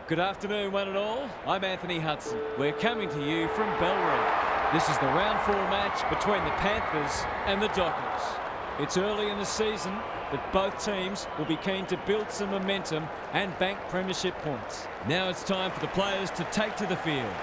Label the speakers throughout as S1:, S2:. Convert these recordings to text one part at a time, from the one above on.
S1: Good afternoon, one and all. I'm Anthony Hudson. We're coming to you from Belrive. This is the round 4 match between the Panthers and the Dockers. It's early in the season, but both teams will be keen to build some momentum and bank premiership points. Now it's time for the players to take to the field.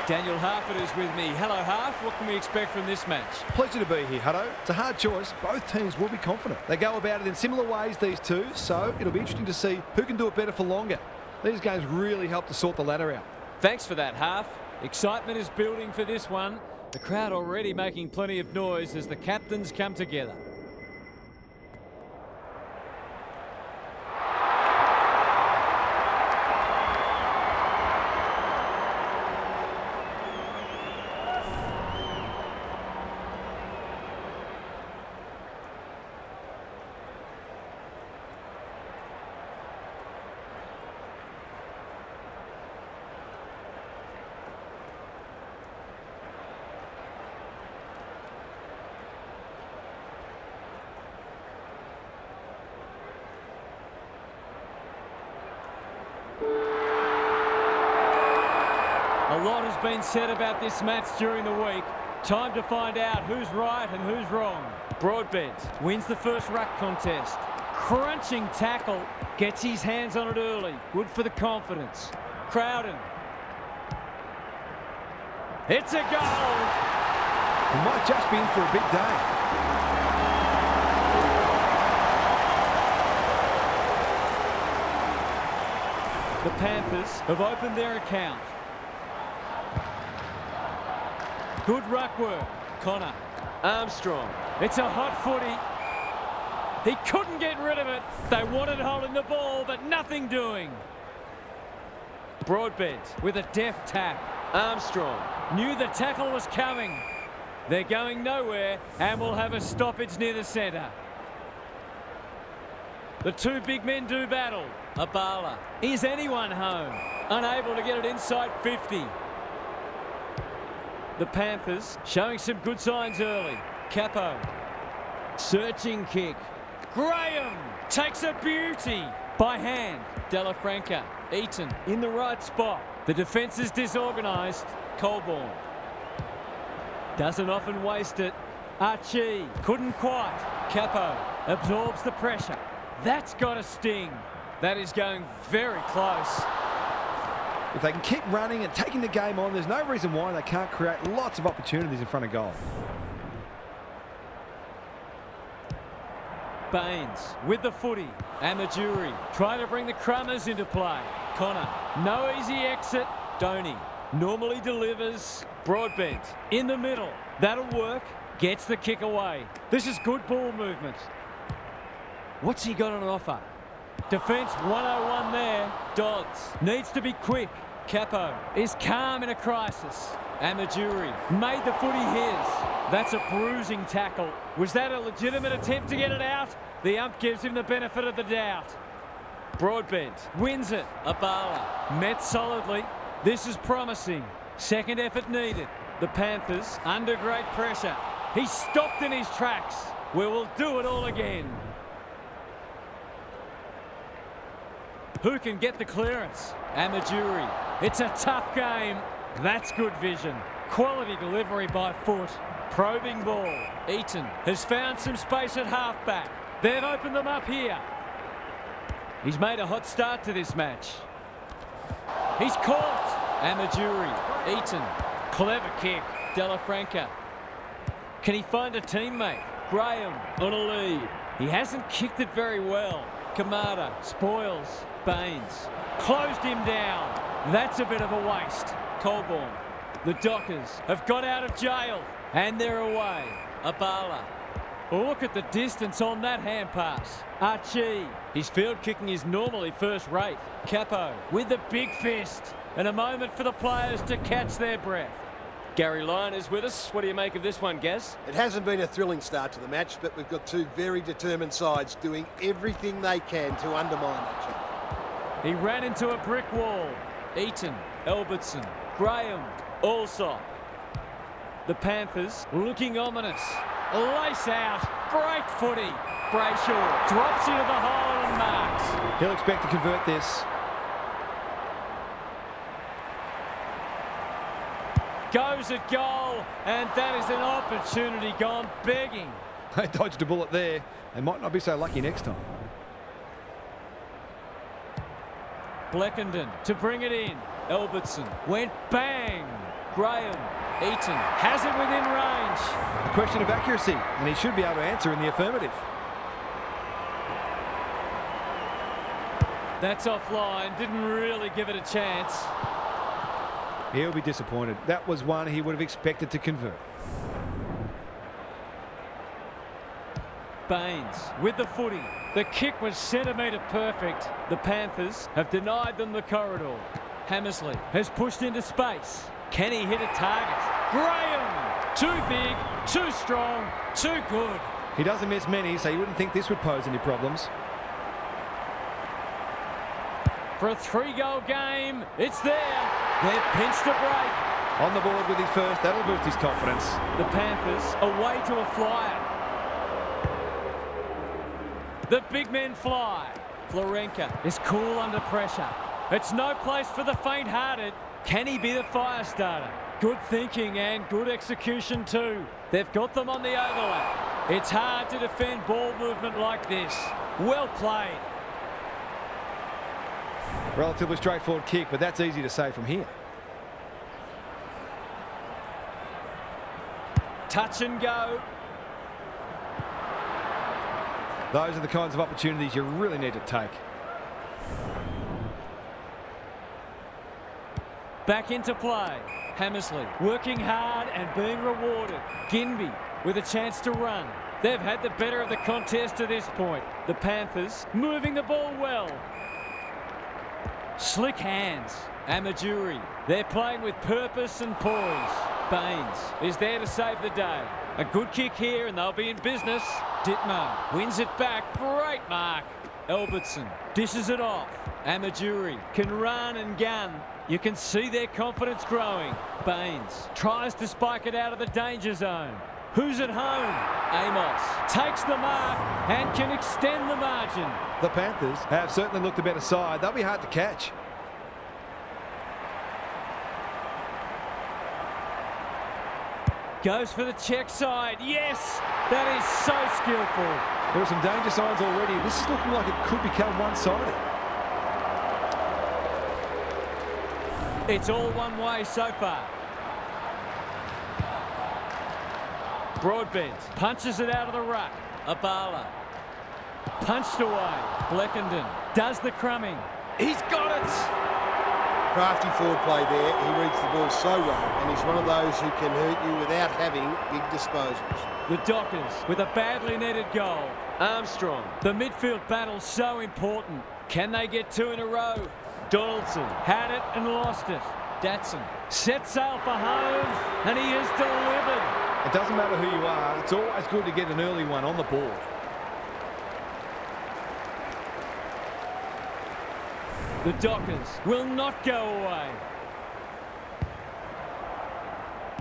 S1: Daniel Harford is with me. Hello, Harf. What can we expect from this match?
S2: Pleasure to be here, Hutto. It's a hard choice. Both teams will be confident. They go about it in similar ways, these two, so it'll be interesting to see who can do it better for longer. These games really help to sort the ladder out.
S1: Thanks for that, Harf. Excitement is building for this one. The crowd already making plenty of noise as the captains come together. A lot has been said about this match during the week. Time to find out who's right and who's wrong. Broadbent wins the first ruck contest. Crunching tackle, gets his hands on it early. Good for the confidence. Crowden. It's a goal.
S2: He might just be in for a big day.
S1: The Panthers have opened their account. Good ruck work. Connor. Armstrong. It's a hot footy. He couldn't get rid of it. They wanted holding the ball, but nothing doing. Broadbent with a deft tap. Armstrong knew the tackle was coming. They're going nowhere and will have a stoppage near the centre. The two big men do battle. Abala. Is anyone home? Unable to get it inside 50. The Panthers showing some good signs early. Capo. Searching kick. Graham takes a beauty. By hand. Delafranca. Eaton in the right spot. The defence is disorganised. Colborne. Doesn't often waste it. Archie. Couldn't quite. Capo absorbs the pressure. That's got a sting. That is going very close.
S2: If they can keep running and taking the game on, there's no reason why they can't create lots of opportunities in front of goal.
S1: Baines with the footy. Amajuri trying to bring the Crummers into play. Connor, no easy exit. Donny normally delivers. Broadbent in the middle. That'll work. Gets the kick away. This is good ball movement. What's he got on offer? Defence 101 there. Dodds needs to be quick. Capo is calm in a crisis. Amajuri made the footy his. That's a bruising tackle. Was that a legitimate attempt to get it out? The ump gives him the benefit of the doubt. Broadbent wins it. Abala met solidly. This is promising. Second effort needed. The Panthers under great pressure. He's stopped in his tracks. We will do it all again. Who can get the clearance? Amajuri. It's a tough game. That's good vision. Quality delivery by foot. Probing ball. Eaton has found some space at halfback. They've opened them up here. He's made a hot start to this match. He's caught. Amajuri. Eaton. Clever kick. Delafranca. Can he find a teammate? Graham on a lead. He hasn't kicked it very well. Kamada spoils. Baines closed him down. That's a bit of a waste. Colborne. The Dockers have got out of jail and they're away. Abala Look at the distance on that hand pass. Archie. His field kicking is normally first rate. Capo with the big fist. And a moment for the players to catch their breath. Gary Lyon is with us. What do you make of this one, Gaz?
S3: It hasn't been a thrilling start to the match, but we've got two very determined sides doing everything they can to undermine each other.
S1: He ran into a brick wall. Eaton, Albertson, Graham, Allsop. The Panthers looking ominous. Lace out. Great footy. Brayshaw drops into the hole and marks.
S2: He'll expect to convert this.
S1: Goes at goal, and that is an opportunity gone begging.
S2: They dodged a bullet there. They might not be so lucky next time.
S1: Bleckenden to bring it in. Albertson went bang. Graham, Eaton has it within range.
S2: A question of accuracy, and he should be able to answer in the affirmative.
S1: That's offline, didn't really give it a chance.
S2: He'll be disappointed. That was one he would have expected to convert.
S1: Baines with the footy. The kick was centimetre perfect. The Panthers have denied them the corridor. Hammersley has pushed into space. Can he hit a target? Graham! Too big, too strong, too good.
S2: He doesn't miss many, so you wouldn't think this would pose any problems.
S1: For a 3-goal game, it's there. They've pinched a break.
S2: On the board with his first, that'll boost his confidence.
S1: The Panthers away to a flyer. The big men fly. Florenka is cool under pressure. It's no place for the faint-hearted. Can he be the fire starter? Good thinking and good execution too. They've got them on the overlap. It's hard to defend ball movement like this. Well played.
S2: Relatively straightforward kick, but that's easy to say from here.
S1: Touch and go.
S2: Those are the kinds of opportunities you really need to take.
S1: Back into play. Hammersley working hard and being rewarded. Ginby with a chance to run. They've had the better of the contest to this point. The Panthers moving the ball well. Slick hands. Amajuri. They're playing with purpose and poise. Baines is there to save the day. A good kick here and they'll be in business. Dittmar wins it back. Great mark. Albertson dishes it off. Amajuri can run and gun. You can see their confidence growing. Baines tries to spike it out of the danger zone. Who's at home? Amos takes the mark and can extend the margin.
S2: The Panthers have certainly looked a better side. They'll be hard to catch.
S1: Goes for the check side. Yes, that is so skillful.
S2: There are some danger signs already. This is looking like it could become one-sided.
S1: It's all one way so far. Broadbent punches it out of the ruck. Abala punched away. Bleckenden does the crumbing. He's got it.
S3: Crafty forward play there. He reads the ball so well, and he's one of those who can hurt you without having big disposals.
S1: The Dockers with a badly netted goal. Armstrong. The midfield battle so important. Can they get two in a row? Donaldson had it and lost it. Datsun set sail for home, and he has delivered.
S2: It doesn't matter who you are. It's always good to get an early one on the board.
S1: The Dockers will not go away.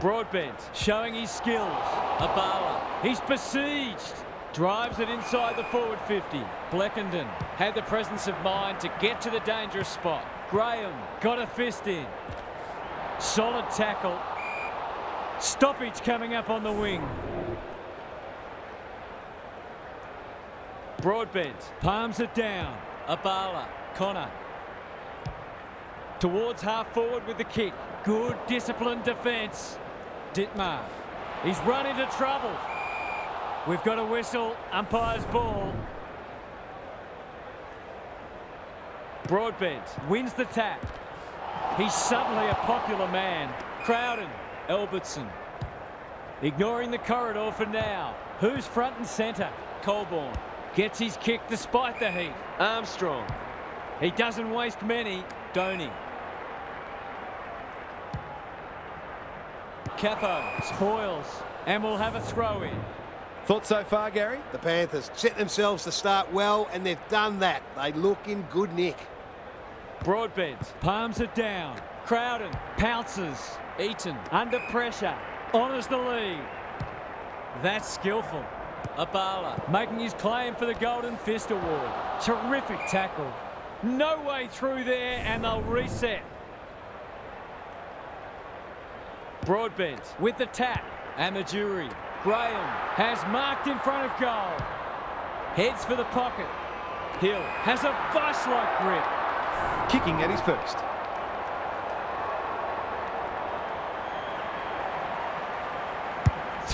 S1: Broadbent showing his skills. Abala, he's besieged. Drives it inside the forward 50. Bleckenden had the presence of mind to get to the dangerous spot. Graham got a fist in. Solid tackle. Stoppage coming up on the wing. Broadbent palms it down. Abala, Connor. Towards half forward with the kick. Good disciplined defence. Dittmar. He's run into trouble. We've got a whistle. Umpire's ball. Broadbent wins the tap. He's suddenly a popular man. Crowden. Albertson. Ignoring the corridor for now. Who's front and centre? Colborne. Gets his kick despite the heat. Armstrong. He doesn't waste many. Donny. Capo. Spoils. And we'll have a throw in.
S2: Thoughts so far, Gary?
S3: The Panthers set themselves to start well, and they've done that. They look in good nick.
S1: Broadbent. Palms it down. Crowden. Pounces. Eaton. Under pressure. Honours the lead. That's skillful. Abala making his claim for the Golden Fist Award. Terrific tackle. No way through there, and they'll reset. Broadbent with the tap. Amajuri. Graham has marked in front of goal. Heads for the pocket. Hill has a vice-like grip.
S2: Kicking at his first.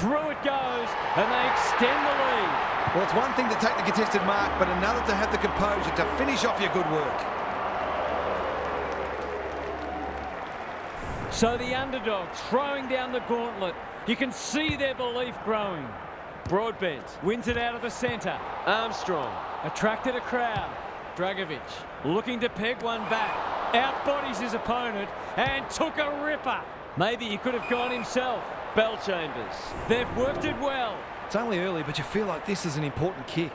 S1: Through it goes, and they extend the lead.
S2: Well, it's one thing to take the contested mark, but another to have the composure to finish off your good work.
S1: So the underdog throwing down the gauntlet. You can see their belief growing. Broadbent wins it out of the centre. Armstrong attracted a crowd. Dragovic looking to peg one back. Outbodies his opponent and took a ripper. Maybe he could have gone himself. Bellchambers. They've worked it well.
S2: It's only early, but you feel like this is an important kick.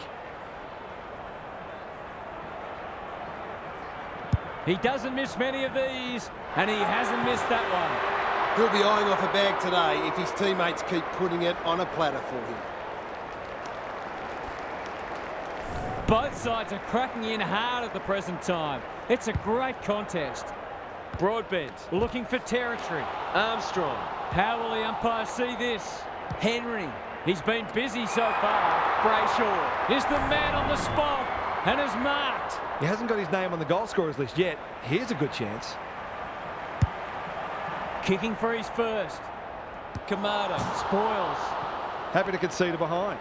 S1: He doesn't miss many of these, and he hasn't missed that one.
S3: He'll be eyeing off a bag today if his teammates keep putting it on a platter for him.
S1: Both sides are cracking in hard at the present time. It's a great contest. Broadbent looking for territory. Armstrong. How will the umpire see this? Henry. He's been busy so far. Brayshaw is the man on the spot and has marked.
S2: He hasn't got his name on the goal scorers list yet. Here's a good chance.
S1: Kicking for his first. Kamada spoils.
S2: Happy to concede a behind.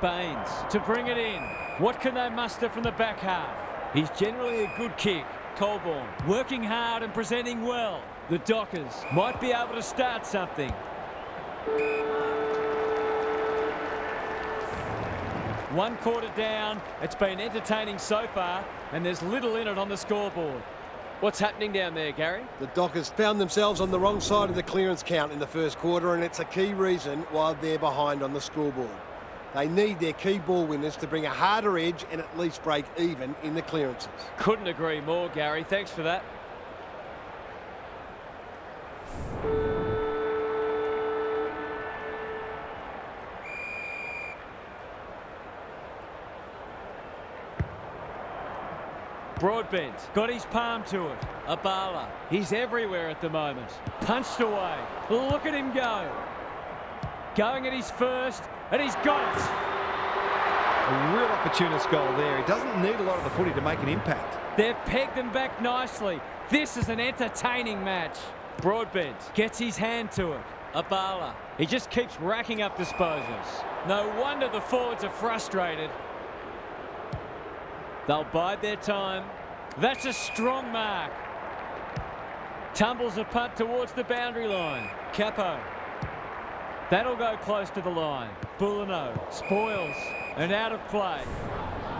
S1: Baines to bring it in. What can they muster from the back half? He's generally a good kick. Colborne working hard and presenting well. The Dockers might be able to start something. One quarter down. It's been entertaining so far, and there's little in it on the scoreboard. What's happening down there, Gary?
S3: The Dockers found themselves on the wrong side of the clearance count in the first quarter, and it's a key reason why they're behind on the scoreboard. They need their key ball winners to bring a harder edge and at least break even in the clearances.
S1: Couldn't agree more, Gary. Thanks for that. Broadbent got his palm to it. Abala, he's everywhere at the moment. Punched away. Look at him go. Going at his first, and he's got it.
S2: A real opportunist goal there. He doesn't need a lot of the footy to make an impact.
S1: They've pegged them back nicely. This is an entertaining match. Broadbent gets his hand to it. Abala, he just keeps racking up disposals. No wonder the forwards are frustrated. They'll bide their time. That's a strong mark. Tumbles a punt towards the boundary line. Capo. That'll go close to the line. Boulino spoils and out of play.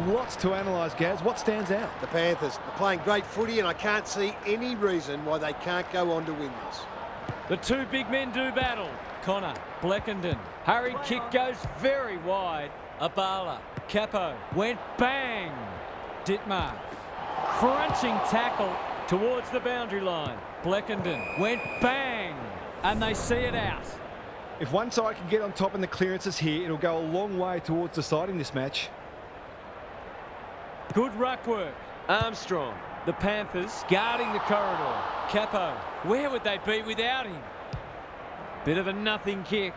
S2: Lots to analyse, Gaz. What stands out?
S3: The Panthers are playing great footy, and I can't see any reason why they can't go on to win this.
S1: The two big men do battle. Connor, Bleckenden. Hurried kick goes very wide. Abala. Capo went bang. Dittmar. Crunching tackle towards the boundary line. Bleckenden went bang. And they see it out.
S2: If one side can get on top in the clearances here, it'll go a long way towards deciding this match.
S1: Good ruck work. Armstrong. The Panthers guarding the corridor. Capo. Where would they be without him? Bit of a nothing kick.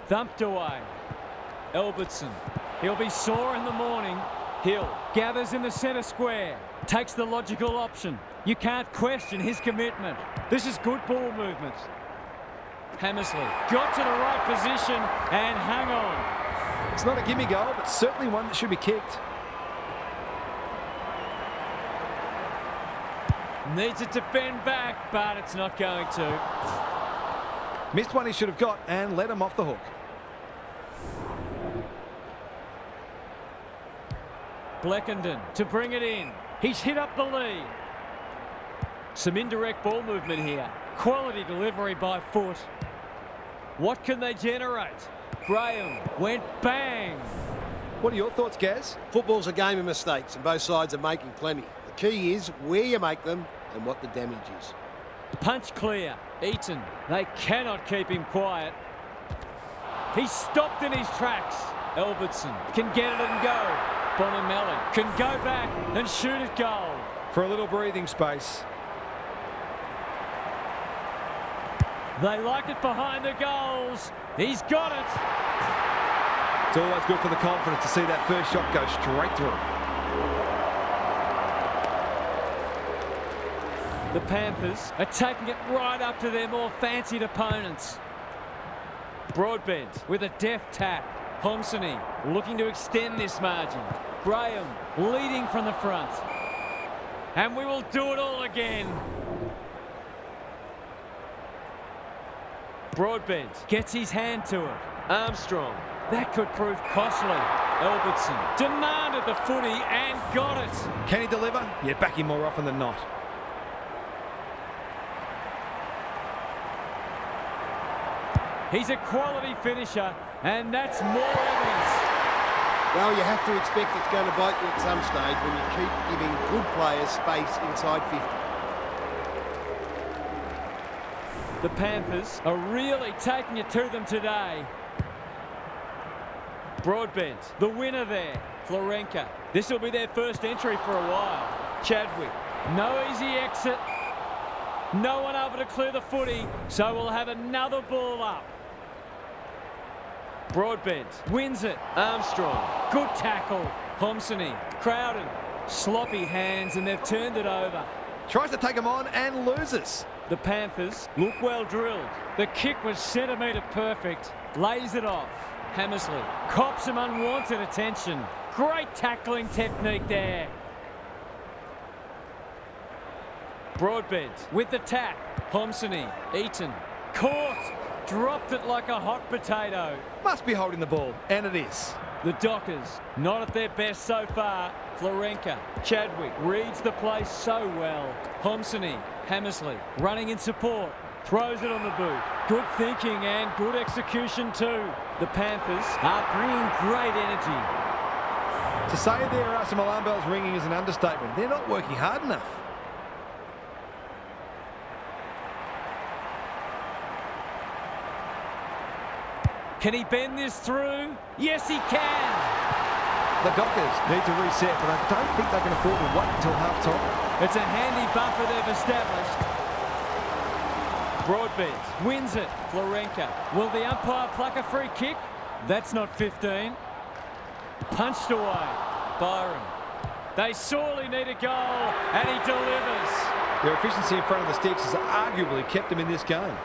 S1: Thumped away. Albertson. He'll be sore in the morning. Hill gathers in the centre square. Takes the logical option. You can't question his commitment. This is good ball movement. Hammersley got to the right position and hung on.
S2: It's not a gimme goal, but certainly one that should be kicked.
S1: Needs it to bend back, but it's not going to.
S2: Missed one he should have got and let him off the hook.
S1: Bleckenden to bring it in. He's hit up the lead. Some indirect ball movement here. Quality delivery by foot. What can they generate? Graham went bang.
S2: What are your thoughts, Gaz?
S3: Football's a game of mistakes and both sides are making plenty. The key is where you make them and what the damage is.
S1: Punch clear. Eaton. They cannot keep him quiet. He's stopped in his tracks. Albertson can get it and go. Bonamelli can go back and shoot it goal.
S2: For a little breathing space.
S1: They like it behind the goals. He's got it.
S2: It's always good for the confidence to see that first shot go straight through.
S1: The Panthers are taking it right up to their more fancied opponents. Broadbent with a deft tap. Homsony looking to extend this margin. Graham leading from the front. And we will do it all again. Broadbent gets his hand to it. Armstrong. That could prove costly. Albertson demanded the footy and got it.
S2: Can he deliver? Yeah, back him more often than not.
S1: He's a quality finisher, and that's more evidence.
S3: Well, you have to expect it's going to bite you at some stage when you keep giving good players space inside 50.
S1: The Panthers are really taking it to them today. Broadbent, the winner there. Florenka. This will be their first entry for a while. Chadwick. No easy exit. No one able to clear the footy, so we'll have another ball up. Broadbent wins it. Armstrong. Good tackle. Homsony. Crowden. Sloppy hands, and they've turned it over.
S2: Tries to take him on and loses.
S1: The Panthers look well drilled. The kick was centimetre perfect. Lays it off. Hammersley cops some unwanted attention. Great tackling technique there. Broadbent with the tap. Homsony. Eaton. Caught. Dropped it like a hot potato.
S2: Must be holding the ball, and it is.
S1: The Dockers, not at their best so far. Florenka. Chadwick reads the play so well. Homsony. Hammersley running in support. Throws it on the boot. Good thinking and good execution too. The Panthers are bringing great energy.
S2: To say there are some alarm bells ringing is an understatement. They're not working hard enough.
S1: Can he bend this through? Yes, he can.
S2: The Dockers need to reset, but I don't think they can afford to wait until half-time.
S1: It's a handy buffer they've established. Broadbent wins it. Florenka. Will the umpire pluck a free kick? That's not 15. Punched away. Byron. They sorely need a goal, and he delivers.
S2: Their efficiency in front of the sticks has arguably kept them in this game.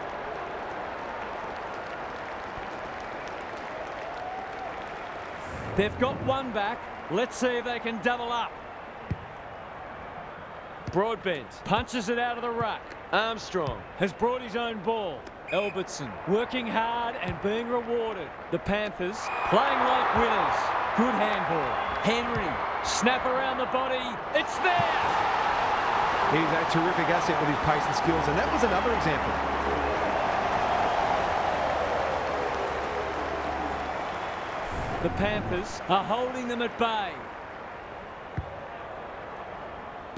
S1: They've got one back. Let's see if they can double up. Broadbent punches it out of the ruck. Armstrong has brought his own ball. Albertson working hard and being rewarded. The Panthers playing like winners. Good handball. Henry, snap around the body. It's there!
S2: He's a terrific asset with his pace and skills, and that was another example.
S1: The Panthers are holding them at bay.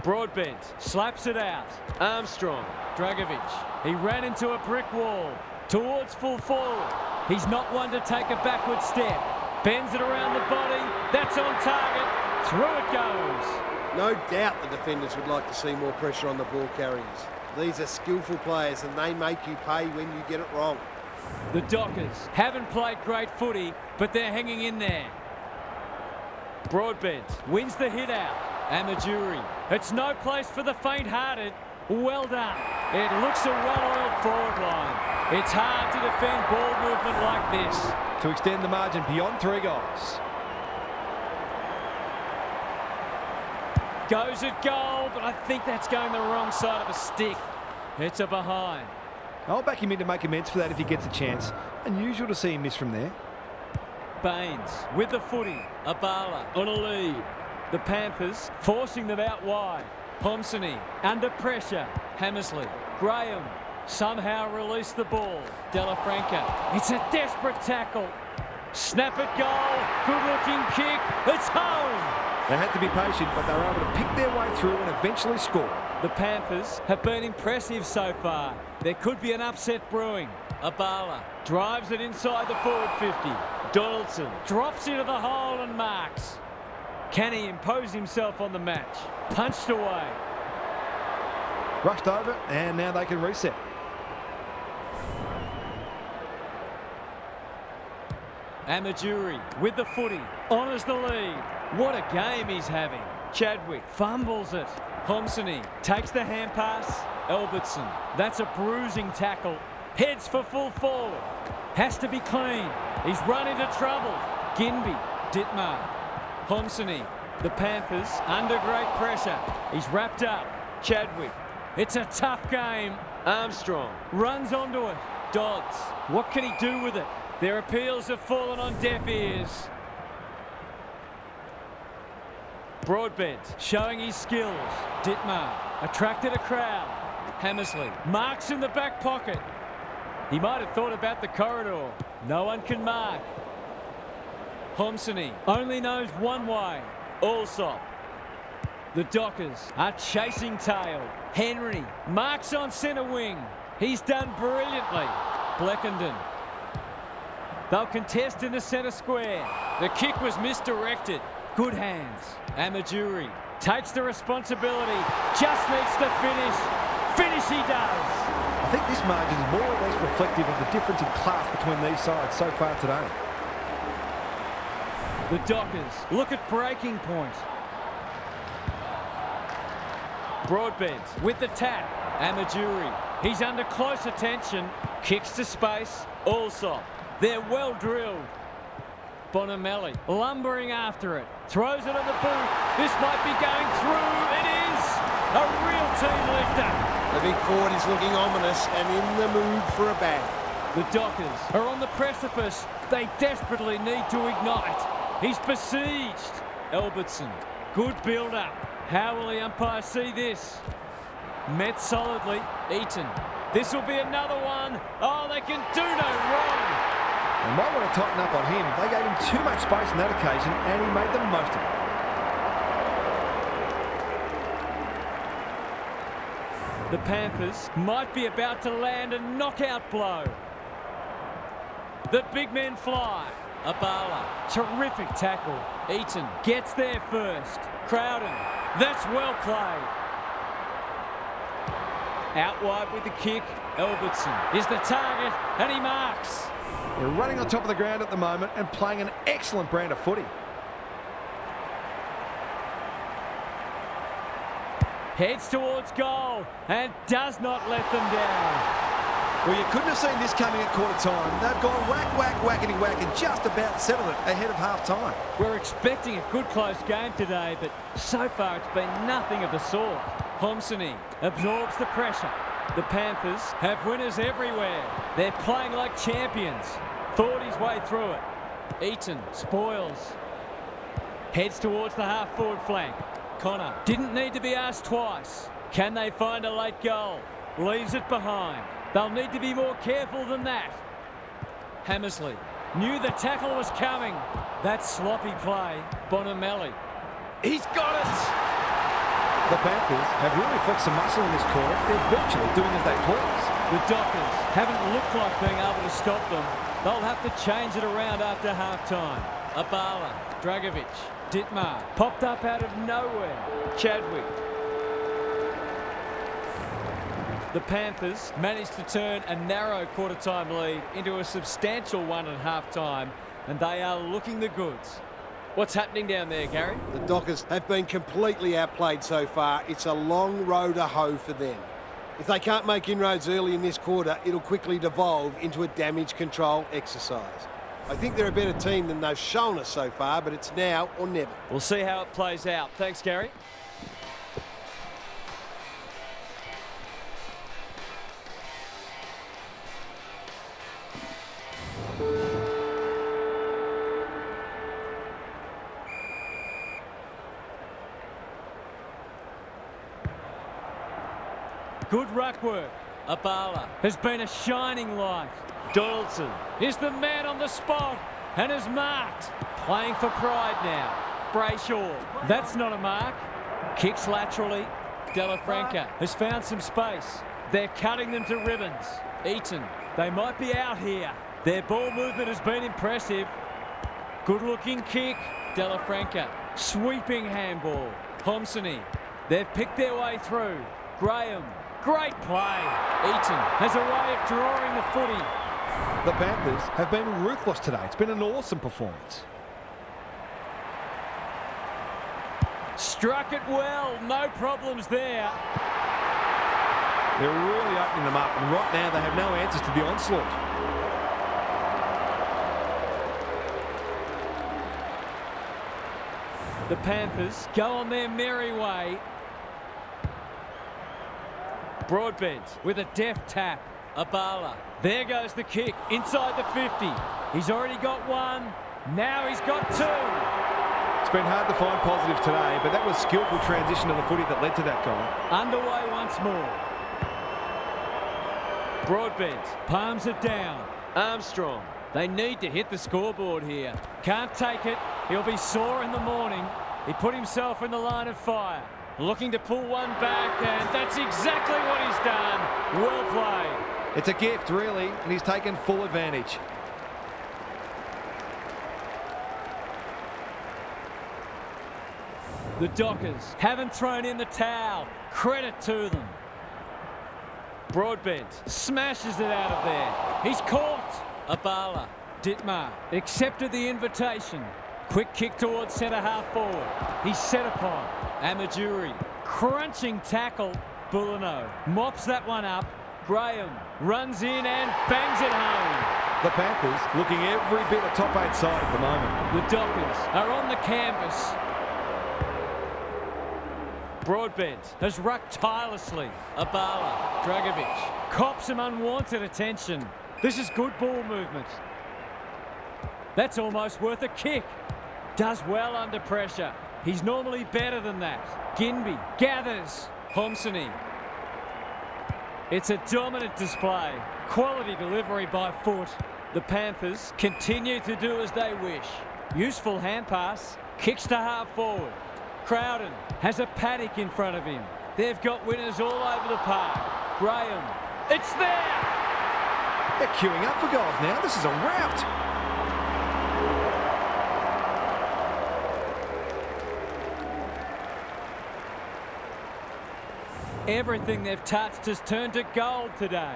S1: Broadbent slaps it out. Armstrong. Dragovic. He ran into a brick wall. Towards full forward. He's not one to take a backward step. Bends it around the body. That's on target. Through it goes.
S3: No doubt the defenders would like to see more pressure on the ball carriers. These are skillful players and they make you pay when you get it wrong.
S1: The Dockers haven't played great footy, but they're hanging in there. Broadbent wins the hit out. Amajuri. It's no place for the faint-hearted. Well done. It looks a well-oiled forward line. It's hard to defend ball movement like this.
S2: To extend the margin beyond 3 goals.
S1: Goes at goal, but I think that's going the wrong side of a stick. It's a behind.
S2: I'll back him in to make amends for that if he gets a chance. Unusual to see him miss from there.
S1: Baines with the footy. Abala on a lead. The Panthers forcing them out wide. Pomsony under pressure. Hammersley. Graham somehow released the ball. Delafranca. It's a desperate tackle. Snap at goal. Good-looking kick. It's home.
S2: They had to be patient, but they were able to pick their way through and eventually score.
S1: The Panthers have been impressive so far. There could be an upset brewing. Abala drives it inside the forward 50. Donaldson drops into the hole and marks. Can he impose himself on the match? Punched away.
S2: Rushed over, and now they can reset.
S1: Amajuri with the footy. Honours the lead. What a game he's having. Chadwick fumbles it. Homsony takes the hand pass. Albertson. That's a bruising tackle. Heads for full forward. Has to be clean. He's run into trouble. Ginby. Dittmar. Homsony. The Panthers under great pressure. He's wrapped up. Chadwick. It's a tough game. Armstrong runs onto it. Dodds. What can he do with it? Their appeals have fallen on deaf ears. Broadbent showing his skills. Dittmar attracted a crowd. Hammersley marks in the back pocket. He might have thought about the corridor. No one can mark. Homsony only knows one way. Allsop. The Dockers are chasing tail. Henry marks on centre wing. He's done brilliantly. Bleckenden. They'll contest in the centre square. The kick was misdirected. Good hands. Amajuri takes the responsibility. Just needs to finish. Finish he does.
S2: I think this margin is more or less reflective of the difference in class between these sides so far today.
S1: The Dockers look at breaking point. Broadbent with the tap. Amajuri. He's under close attention. Kicks to space. Allsop. They're well drilled. Bonamelli lumbering after it. Throws it on the boot. This might be going through. It is a real team lifter.
S3: The big forward is looking ominous and in the mood for a bang.
S1: The Dockers are on the precipice. They desperately need to ignite. He's besieged. Albertson. Good build-up. How will the umpire see this? Met solidly. Eaton. This will be another one. Oh, they can do no wrong.
S2: They might want to tighten up on him. They gave him too much space on that occasion, and he made the most of it.
S1: The Panthers might be about to land a knockout blow. The big men fly. Abala. Terrific tackle. Eaton gets there first. Crowden. That's well played. Out wide with the kick. Albertson is the target, and he marks.
S2: They're running on top of the ground at the moment and playing an excellent brand of footy.
S1: Heads towards goal and does not let them down.
S2: Well, you couldn't have seen this coming at quarter time. They've gone whack, whack, whackety whack and just about settled it ahead of half time.
S1: We're expecting a good close game today, but so far it's been nothing of the sort. Homsony absorbs the pressure. The Panthers have winners everywhere. They're playing like champions. Thought his way through it. Eaton spoils. Heads towards the half-forward flank. Connor didn't need to be asked twice. Can they find a late goal? Leaves it behind. They'll need to be more careful than that. Hammersley knew the tackle was coming. That sloppy play. Bonamelli. He's got it!
S2: The Panthers have really flexed some muscle in this quarter. They're virtually doing as they please.
S1: The Dockers haven't looked like being able to stop them. They'll have to change it around after half-time. Abala, Dragovic, Dittmar, popped up out of nowhere. Chadwick. The Panthers managed to turn a narrow quarter-time lead into a substantial one at half-time, and they are looking the goods. What's happening down there, Gary?
S3: The Dockers have been completely outplayed so far. It's a long road to hoe for them. If they can't make inroads early in this quarter, it'll quickly devolve into a damage control exercise. I think they're a better team than they've shown us so far, but it's now or never.
S1: We'll see how it plays out. Thanks, Gary. Good ruck work. Abala has been a shining light. Donaldson is the man on the spot and is marked. Playing for pride now. Brayshaw. That's not a mark. Kicks laterally. Delafranca has found some space. They're cutting them to ribbons. Eaton. They might be out here. Their ball movement has been impressive. Good-looking kick. Delafranca. Sweeping handball. Homsony. They've picked their way through. Graham. Great play. Eaton has a way of drawing the footy.
S2: The Panthers have been ruthless today. It's been an awesome performance.
S1: Struck it well. No problems there.
S2: They're really opening them up, and right now they have no answers to the onslaught.
S1: The Panthers go on their merry way. Broadbent with a deft tap. Abala. There goes the kick inside the 50. He's already got one. Now he's got two.
S2: It's been hard to find positives today, but that was skillful transition of the footy that led to that goal.
S1: Underway once more. Broadbent palms it down. Armstrong. They need to hit the scoreboard here. Can't take it. He'll be sore in the morning. He put himself in the line of fire. Looking to pull one back, and that's exactly what he's done. Well played.
S2: It's a gift, really, and he's taken full advantage.
S1: The Dockers haven't thrown in the towel. Credit to them. Broadbent smashes it out of there. He's caught. Abala. Dittmar accepted the invitation. Quick kick towards centre-half forward. He's set upon. Amajuri. Crunching tackle. Bulano mops that one up. Graham runs in and bangs it home.
S2: The Panthers looking every bit a top 8 side at the moment.
S1: The Dockers are on the canvas. Broadbent has rucked tirelessly. Abala. Dragovic cops some unwanted attention. This is good ball movement. That's almost worth a kick. Does well under pressure. He's normally better than that. Ginby gathers. Homsony. It's a dominant display. Quality delivery by foot. The Panthers continue to do as they wish. Useful hand pass. Kicks to half forward. Crowden has a paddock in front of him. They've got winners all over the park. Graham. It's there!
S2: They're queuing up for goals now. This is a rout.
S1: Everything they've touched has turned to gold today.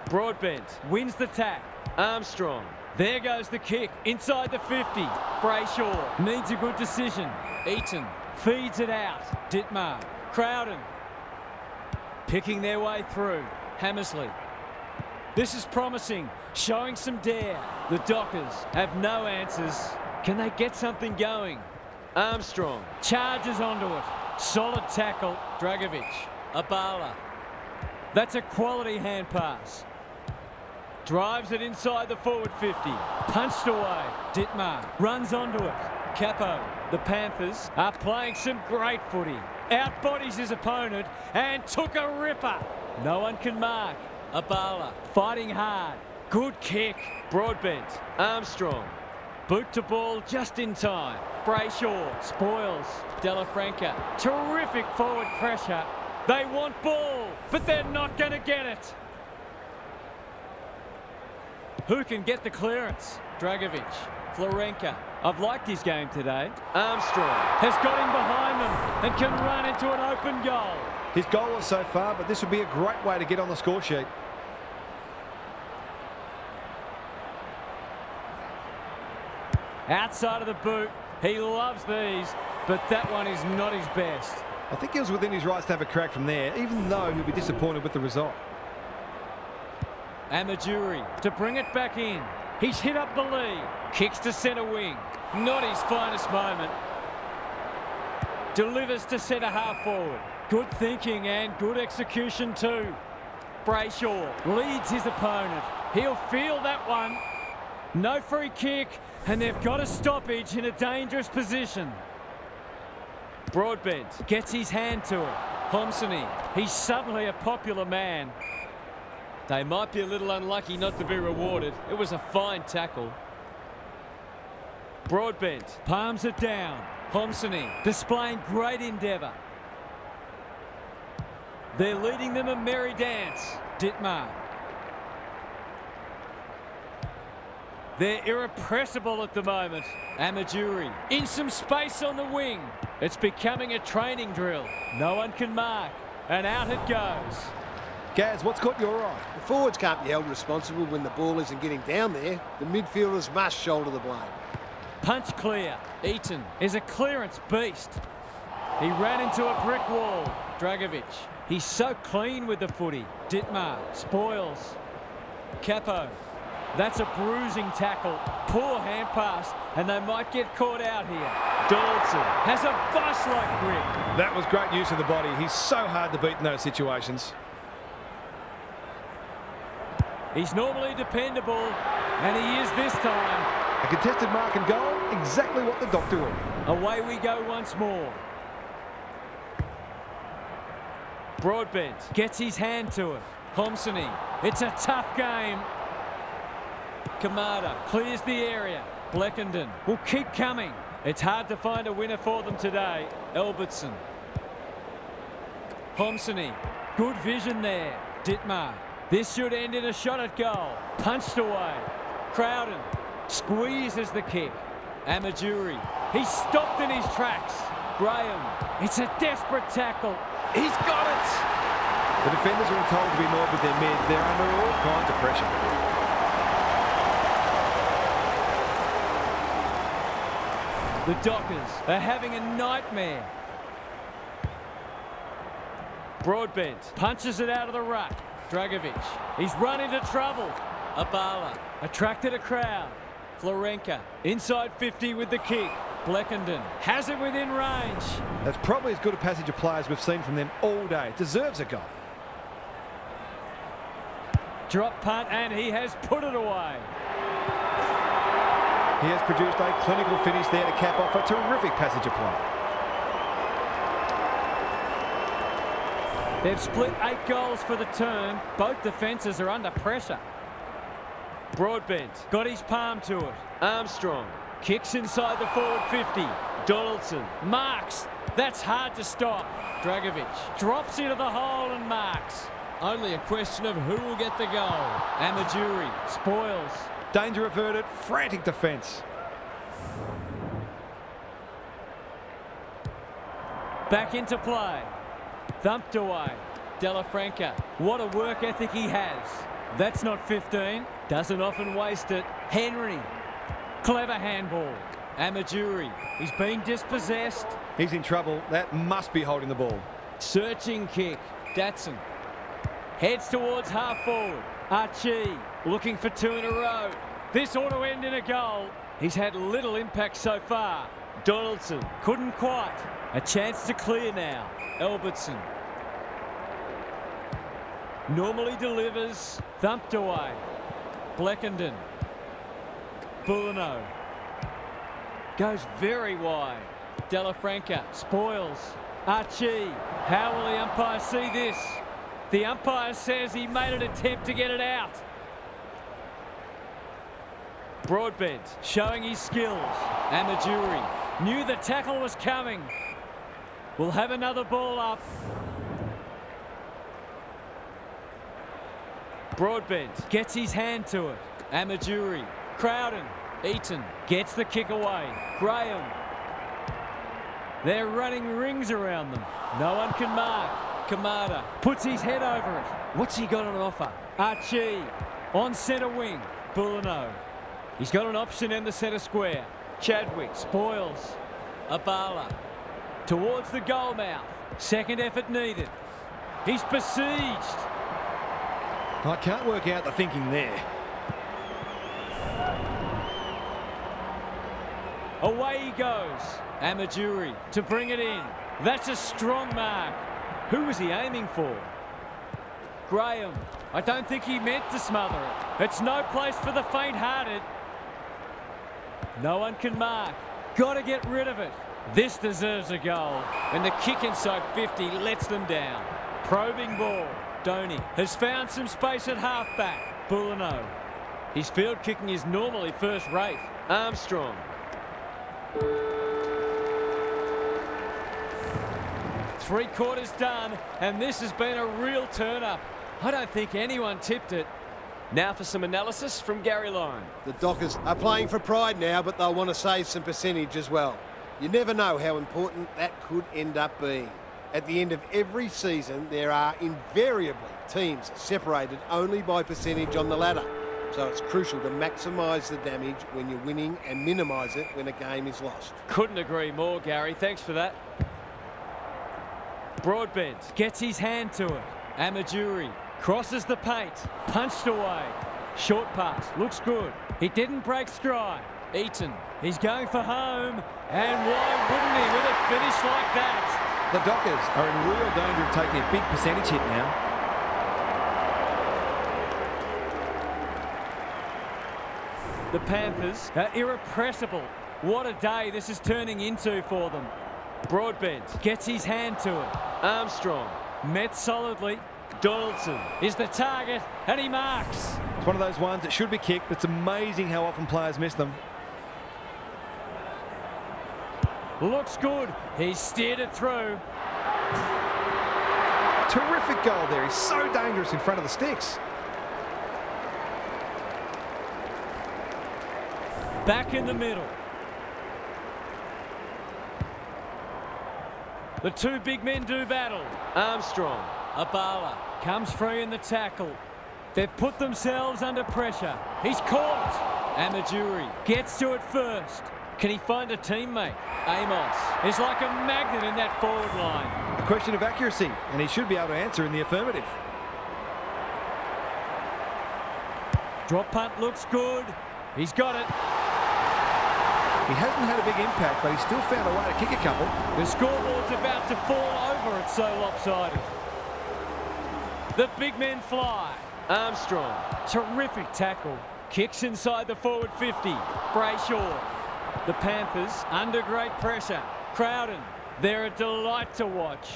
S1: Broadbent wins the tap. Armstrong. There goes the kick inside the 50. Brayshaw needs a good decision. Eaton feeds it out. Dittmar. Crowden. Picking their way through. Hammersley. This is promising. Showing some dare. The Dockers have no answers. Can they get something going? Armstrong charges onto it. Solid tackle. Dragovic. Abala. That's a quality hand pass. Drives it inside the forward 50. Punched away. Dittmar runs onto it. Capo. The Panthers are playing some great footy. Outbodies his opponent and took a ripper. No one can mark. Abala fighting hard. Good kick. Broadbent. Armstrong. Boot to ball just in time. Brayshaw spoils. Delafranca. Terrific forward pressure. They want ball, but they're not going to get it. Who can get the clearance? Dragovic. Florenka. I've liked his game today. Armstrong has got him behind them and can run into an open goal.
S2: His goal is so far, but this would be a great way to get on the score sheet.
S1: Outside of the boot. He loves these, but that one is not his best.
S2: I think he was within his rights to have a crack from there, even though he'll be disappointed with the result.
S1: Amajuri to bring it back in. He's hit up the lead. Kicks to centre wing. Not his finest moment. Delivers to centre half forward. Good thinking and good execution too. Brayshaw leads his opponent. He'll feel that one. No free kick, and they've got a stoppage in a dangerous position. Broadbent gets his hand to it. Homsony, he's suddenly a popular man. They might be a little unlucky not to be rewarded. It was a fine tackle. Broadbent palms it down. Homsony displaying great endeavour. They're leading them a merry dance. Dittmar. They're irrepressible at the moment. Amajuri in some space on the wing. It's becoming a training drill. No one can mark. And out it goes.
S2: Gaz, what's caught your eye?
S3: The forwards can't be held responsible when the ball isn't getting down there. The midfielders must shoulder the blame.
S1: Punch clear. Eaton is a clearance beast. He ran into a brick wall. Dragovic. He's so clean with the footy. Dittmar spoils. Capo. That's a bruising tackle. Poor hand pass, and they might get caught out here. Donaldson has a vice-like grip.
S2: That was great use of the body. He's so hard to beat in those situations.
S1: He's normally dependable, and he is this time.
S2: A contested mark and goal, exactly what the doctor ordered.
S1: Away we go once more. Broadbent gets his hand to it. Homsony, it's a tough game. Kamada clears the area. Bleckenden will keep coming. It's hard to find a winner for them today. Albertson. Homsony, good vision there. Dittmar. This should end in a shot at goal. Punched away. Crowden squeezes the kick. Amajuri. He's stopped in his tracks. Graham. It's a desperate tackle. He's got it.
S2: The defenders are told to be more with their mids. They're under all kinds of pressure.
S1: The Dockers are having a nightmare. Broadbent punches it out of the ruck. Dragovic. He's run into trouble. Abala attracted a crowd. Florenka inside 50 with the kick. Bleckenden has it within range.
S2: That's probably as good a passage of players we've seen from them all day. Deserves a goal.
S1: Drop punt, and he has put it away.
S2: He has produced a clinical finish there to cap off a terrific passage of play.
S1: They've split 8 goals for the term. Both defences are under pressure. Broadbent got his palm to it. Armstrong kicks inside the forward 50. Donaldson marks. That's hard to stop. Dragovic drops into the hole and marks. Only a question of who will get the goal. Amajuri spoils.
S2: Danger averted, frantic defence.
S1: Back into play. Thumped away. Delafranca. What a work ethic he has. That's not 15. Doesn't often waste it. Henry. Clever handball. Amajuri. He's been dispossessed.
S2: He's in trouble. That must be holding the ball.
S1: Searching kick. Datsun. Heads towards half forward. Archie looking for 2 in a row. This ought to end in a goal. He's had little impact so far. Donaldson couldn't quite. A chance to clear now. Albertson. Normally delivers. Thumped away. Bleckenden. Bulino. Goes very wide. Delafranca spoils. Archie. How will the umpire see this? The umpire says he made an attempt to get it out. Broadbent showing his skills. Amajuri knew the tackle was coming. We'll have another ball up. Broadbent gets his hand to it. Amajuri. Crowden. Eaton gets the kick away. Graham. They're running rings around them. No one can mark. Kamada puts his head over it. What's he got on offer? Archie on centre wing. Bulino. He's got an option in the centre square. Chadwick spoils. Abala towards the goal mouth. Second effort needed. He's besieged.
S2: I can't work out the thinking there.
S1: Away he goes. Amajuri to bring it in. That's a strong mark. Who was he aiming for? Graham. I don't think he meant to smother it. It's no place for the faint-hearted. No one can mark. Got to get rid of it. This deserves a goal, and the kick inside 50 lets them down. Probing ball. Donny has found some space at halfback. Bulano. His field kicking is normally first rate. Armstrong. Three quarters done, and this has been a real turn-up. I don't think anyone tipped it. Now for some analysis from Gary Lyon.
S3: The Dockers are playing for pride now, but they'll want to save some percentage as well. You never know how important that could end up being. At the end of every season, there are invariably teams separated only by percentage on the ladder. So it's crucial to maximise the damage when you're winning and minimise it when a game is lost.
S1: Couldn't agree more, Gary. Thanks for that. Broadbent gets his hand to it. Amajuri crosses the paint. Punched away. Short pass. Looks good. He didn't break stride. Eaton. He's going for home. And why wouldn't he with a finish like that?
S2: The Dockers are in real danger of taking a big percentage hit now.
S1: The Panthers are irrepressible. What a day this is turning into for them. Broadbent gets his hand to it. Armstrong met solidly. Donaldson is the target, and he marks.
S2: It's one of those ones that should be kicked, but it's amazing how often players miss them.
S1: Looks good. He's steered it through.
S2: Terrific goal there. He's so dangerous in front of the sticks.
S1: Back in the middle. The two big men do battle. Armstrong. Abala comes free in the tackle. They've put themselves under pressure. He's caught. Amajuri gets to it first. Can he find a teammate? Amos is like a magnet in that forward line.
S2: A question of accuracy, and he should be able to answer in the affirmative.
S1: Drop punt looks good. He's got it.
S2: He hasn't had a big impact, but he's still found a way to kick a couple.
S1: The scoreboard's about to fall over. It's so lopsided. The big men fly. Armstrong. Terrific tackle. Kicks inside the forward 50. Brayshaw. The Panthers under great pressure. Crowden. They're a delight to watch.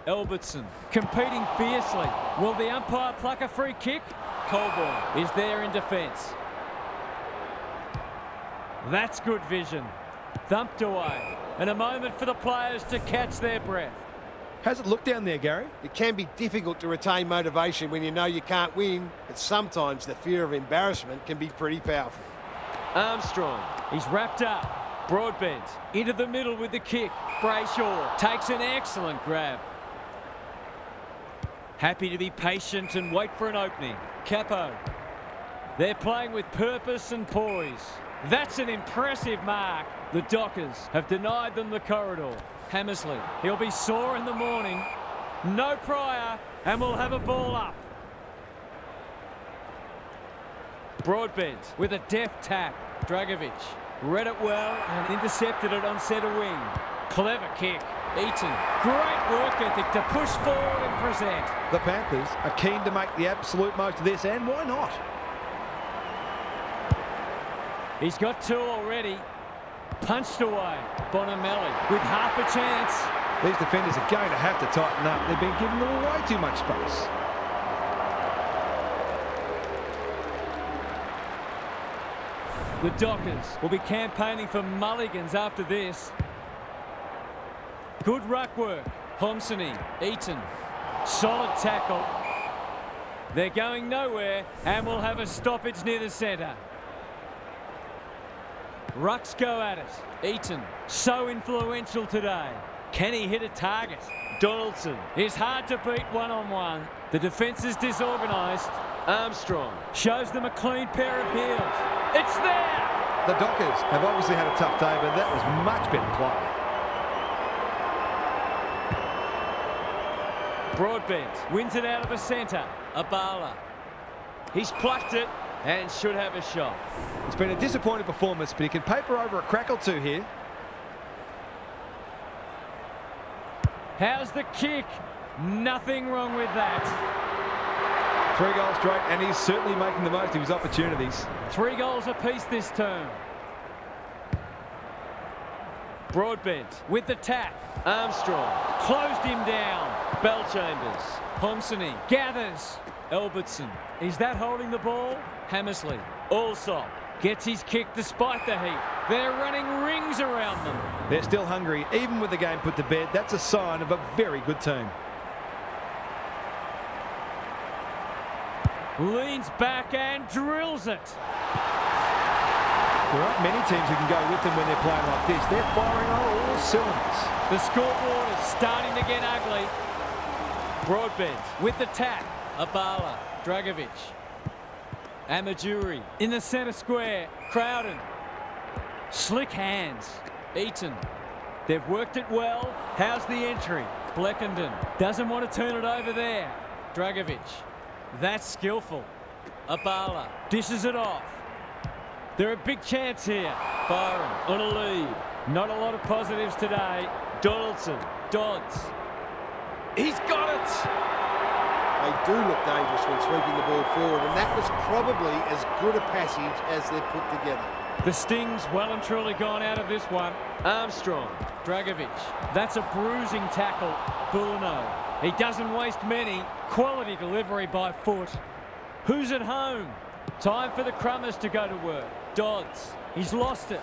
S1: Albertson competing fiercely. Will the umpire pluck a free kick? Colborne is there in defence. That's good vision. Thumped away. And a moment for the players to catch their breath.
S2: How's it look down there, Gary?
S3: It can be difficult to retain motivation when you know you can't win, but sometimes the fear of embarrassment can be pretty powerful.
S1: Armstrong. He's wrapped up. Broadbent into the middle with the kick. Brayshaw takes an excellent grab. Happy to be patient and wait for an opening. Capo. They're playing with purpose and poise. That's an impressive mark. The Dockers have denied them the corridor. Hammersley. He'll be sore in the morning. No prior, and we'll have a ball up. Broadbent with a deft tap. Dragovic read it well and intercepted it on centre wing. Clever kick. Eaton. Great work ethic to push forward and present.
S2: The Panthers are keen to make the absolute most of this, and why not?
S1: He's got two already. Punched away. Bonamelli with half a chance.
S2: These defenders are going to have to tighten up. They've been giving them way too much space.
S1: The Dockers will be campaigning for mulligans after this. Good ruck work. Homsony. Eaton. Solid tackle. They're going nowhere, and we'll have a stoppage near the centre. Rucks go at it. Eaton, so influential today. Can he hit a target? Donaldson is hard to beat one-on-one. The defence is disorganised. Armstrong shows them a clean pair of heels. It's there!
S2: The Dockers have obviously had a tough day, but that was much better play.
S1: Broadbent wins it out of the centre. Abala. He's plucked it and should have a shot.
S2: It's been a disappointing performance, but he can paper over a crack or two here.
S1: How's the kick? Nothing wrong with that.
S2: 3 goals straight, and he's certainly making the most of his opportunities.
S1: 3 goals apiece this term. Broadbent with the tap. Armstrong closed him down. Bellchambers. Homsony gathers. Albertson. Is that holding the ball? Hammersley. Allsop gets his kick despite the heat. They're running rings around them.
S2: They're still hungry, even with the game put to bed. That's a sign of a very good team.
S1: Leans back and drills it.
S2: There aren't many teams who can go with them when they're playing like this. They're firing on all cylinders.
S1: The scoreboard is starting to get ugly. Broadbent with the tap. Abala. Dragovic. Amajuri in the centre square. Crowden. Slick hands. Eaton. They've worked it well. How's the entry? Bleckenden doesn't want to turn it over there. Dragovic. That's skillful. Abala dishes it off. They're a big chance here. Byron on a lead. Not a lot of positives today. Donaldson. Dodds. He's got it.
S3: They do look dangerous when sweeping the ball forward, and that was probably as good a passage as they've put together.
S1: The sting's well and truly gone out of this one. Armstrong. Dragovic. That's a bruising tackle. Bulino. He doesn't waste many. Quality delivery by foot. Who's at home? Time for the Crummers to go to work. Dodds. He's lost it.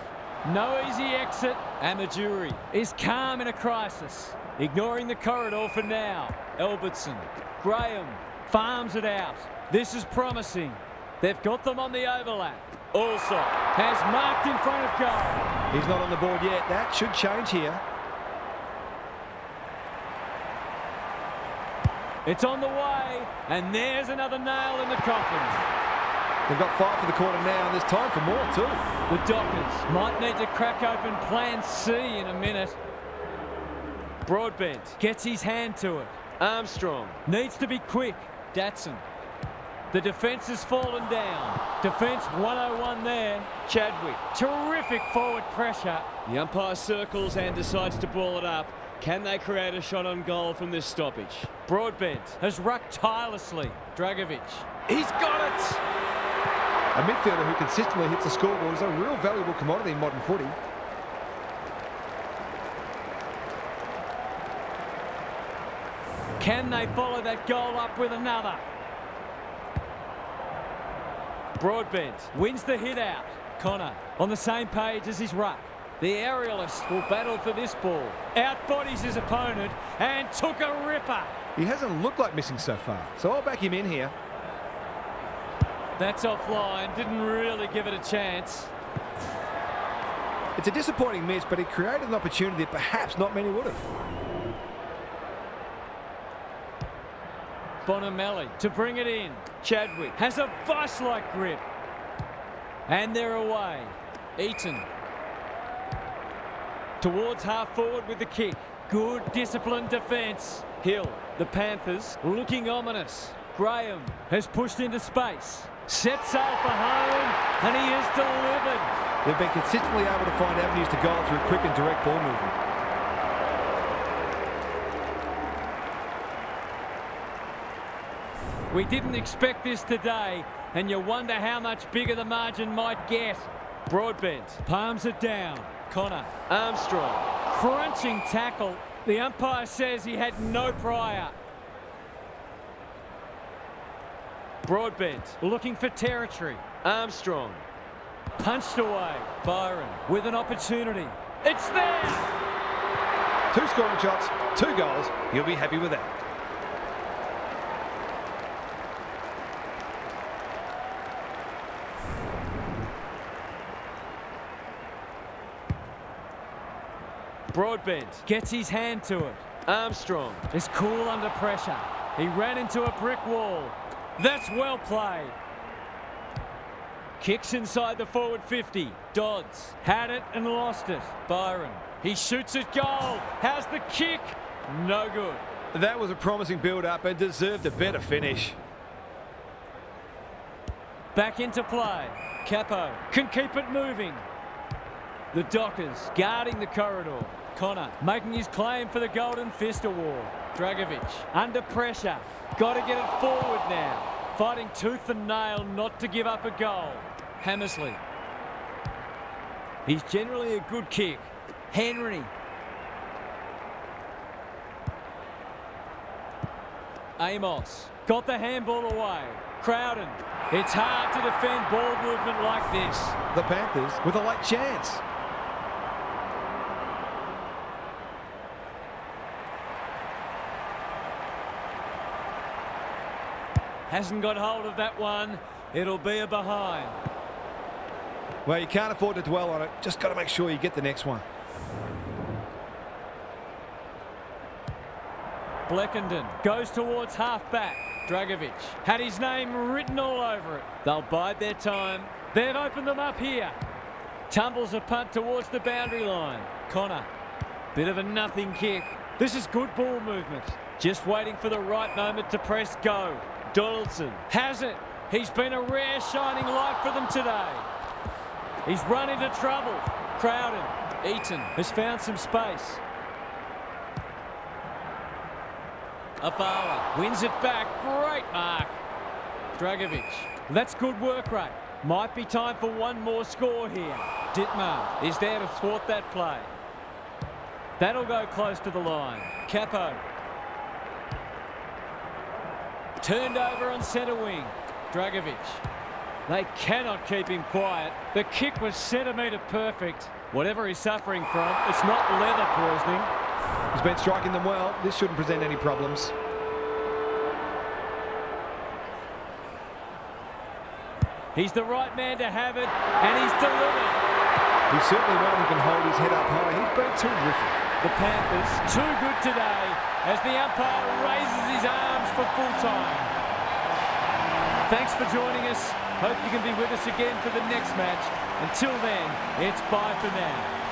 S1: No easy exit. Amajuri is calm in a crisis. Ignoring the corridor for now. Albertson. Graham farms it out. This is promising. They've got them on the overlap. Also has marked in front of goal.
S2: He's not on the board yet. That should change here.
S1: It's on the way, and there's another nail in the coffin.
S2: They've got 5 for the quarter now, and there's time for more too.
S1: The Dockers might need to crack open plan C in a minute. Broadbent gets his hand to it. Armstrong needs to be quick. Datsun. The defence has fallen down. Defence 101 there. Chadwick. Terrific forward pressure. The umpire circles and decides to ball it up. Can they create a shot on goal from this stoppage? Broadbent has rucked tirelessly. Dragovic. He's got it!
S2: A midfielder who consistently hits the scoreboard is a real valuable commodity in modern footy.
S1: Can they follow that goal up with another? Broadbent wins the hit out. Connor on the same page as his ruck. The aerialist will battle for this ball. Outbodies his opponent and took a ripper.
S2: He hasn't looked like missing so far, so I'll back him in here.
S1: That's offline. Didn't really give it a chance.
S2: It's a disappointing miss, but he created an opportunity that perhaps not many would have.
S1: Bonamelli to bring it in. Chadwick has a vice-like grip. And they're away. Eaton. Towards half forward with the kick. Good disciplined defence. Hill. The Panthers looking ominous. Graham has pushed into space. Set sail for home, and he has delivered.
S2: They've been consistently able to find avenues to goal through quick and direct ball movement.
S1: We didn't expect this today, and you wonder how much bigger the margin might get. Broadbent palms it down. Connor. Armstrong. Crunching tackle. The umpire says he had no prior. Broadbent looking for territory. Armstrong. Punched away. Byron with an opportunity. It's there!
S2: 2 scoring shots, 2 goals. You'll be happy with that.
S1: Broadbent gets his hand to it. Armstrong is cool under pressure. He ran into a brick wall. That's well played. Kicks inside the forward 50. Dodds had it and lost it. Byron. He shoots at goal. How's the kick? No good.
S2: That was a promising build-up and deserved a better finish.
S1: Back into play. Capo can keep it moving. The Dockers guarding the corridor. Connor making his claim for the Golden Fist Award. Dragovic under pressure. Got to get it forward now. Fighting tooth and nail not to give up a goal. Hammersley. He's generally a good kick. Henry. Amos. Got the handball away. Crowden. It's hard to defend ball movement like this.
S2: The Panthers with a late chance.
S1: Hasn't got hold of that one. It'll be a behind.
S2: Well, you can't afford to dwell on it. Just got to make sure you get the next one.
S1: Bleckenden goes towards half-back. Dragovic had his name written all over it. They'll bide their time. They've opened them up here. Tumbles a punt towards the boundary line. Connor. Bit of a nothing kick. This is good ball movement. Just waiting for the right moment to press go. Donaldson has it. He's been a rare shining light for them today. He's run into trouble. Crowden. Eaton has found some space. Abala wins it back. Great mark. Dragovic. That's good work rate. Might be time for one more score here. Dittmar is there to thwart that play. That'll go close to the line. Capo. Turned over on centre wing. Dragovic. They cannot keep him quiet. The kick was centimetre perfect. Whatever he's suffering from, it's not leather poisoning.
S2: He's been striking them well. This shouldn't present any problems.
S1: He's the right man to have it, and he's delivered.
S2: He's certainly one who can hold his head up high. He's been terrific.
S1: The Panthers, too good today, as the umpire raises his arms for full time. Thanks for joining us. Hope you can be with us again for the next match. Until then, it's bye for now.